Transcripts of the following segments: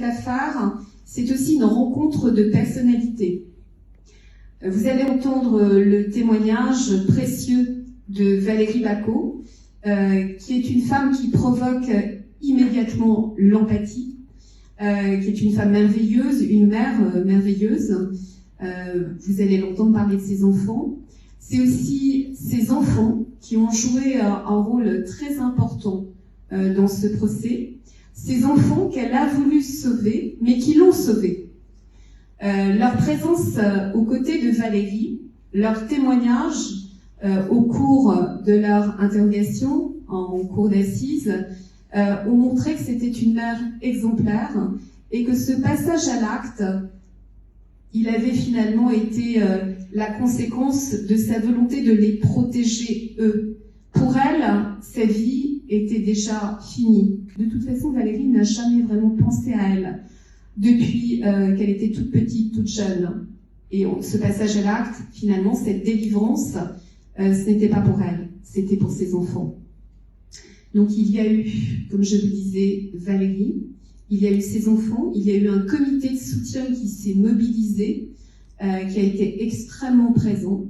affaire, c'est aussi une rencontre de personnalités. Vous allez entendre le témoignage précieux de Valérie Bacot, qui est une femme qui provoque immédiatement l'empathie, qui est une femme merveilleuse, une mère merveilleuse. Vous allez l'entendre parler de ses enfants. C'est aussi ses enfants qui ont joué un rôle très important dans ce procès. Ces enfants qu'elle a voulu sauver, mais qui l'ont sauvé. Leur présence aux côtés de Valérie, leur témoignage au cours de leur interrogation en cour d'assises ont montré que c'était une mère exemplaire et que ce passage à l'acte, il avait finalement été la conséquence de sa volonté de les protéger, eux. Pour elle, sa vie était déjà finie. De toute façon, Valérie n'a jamais vraiment pensé à elle depuis qu'elle était toute petite, toute jeune. Et ce passage à l'acte, finalement, cette délivrance, ce n'était pas pour elle, c'était pour ses enfants. Donc il y a eu, comme je vous disais, Valérie, il y a eu ses enfants, il y a eu un comité de soutien qui s'est mobilisé, qui a été extrêmement présent.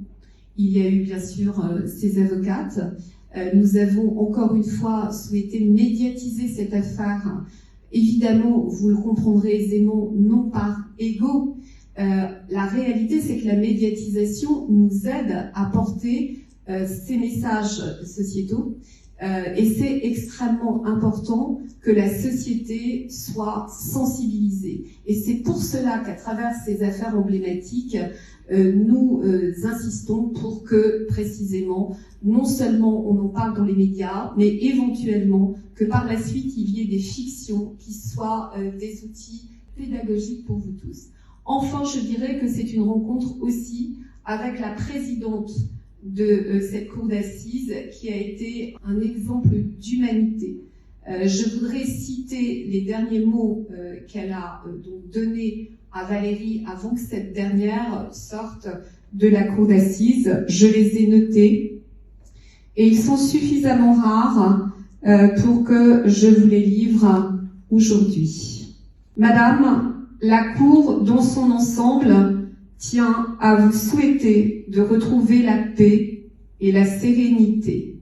Il y a eu bien sûr ses avocates. Nous avons encore une fois souhaité médiatiser cette affaire. Évidemment, vous le comprendrez aisément, non par ego. La réalité, c'est que la médiatisation nous aide à porter ces messages sociétaux. Et c'est extrêmement important que la société soit sensibilisée. Et c'est pour cela qu'à travers ces affaires emblématiques, nous insistons pour que, précisément, non seulement on en parle dans les médias, mais éventuellement que par la suite, il y ait des fictions qui soient des outils pédagogiques pour vous tous. Enfin, je dirais que c'est une rencontre aussi avec la présidente de cette cour d'assises qui a été un exemple d'humanité. Je voudrais citer les derniers mots qu'elle a donc donnés à Valérie avant que cette dernière sorte de la cour d'assises. Je les ai notés et ils sont suffisamment rares pour que je vous les livre aujourd'hui. Madame, la cour dans son ensemble tient à vous souhaiter de retrouver la paix et la sérénité.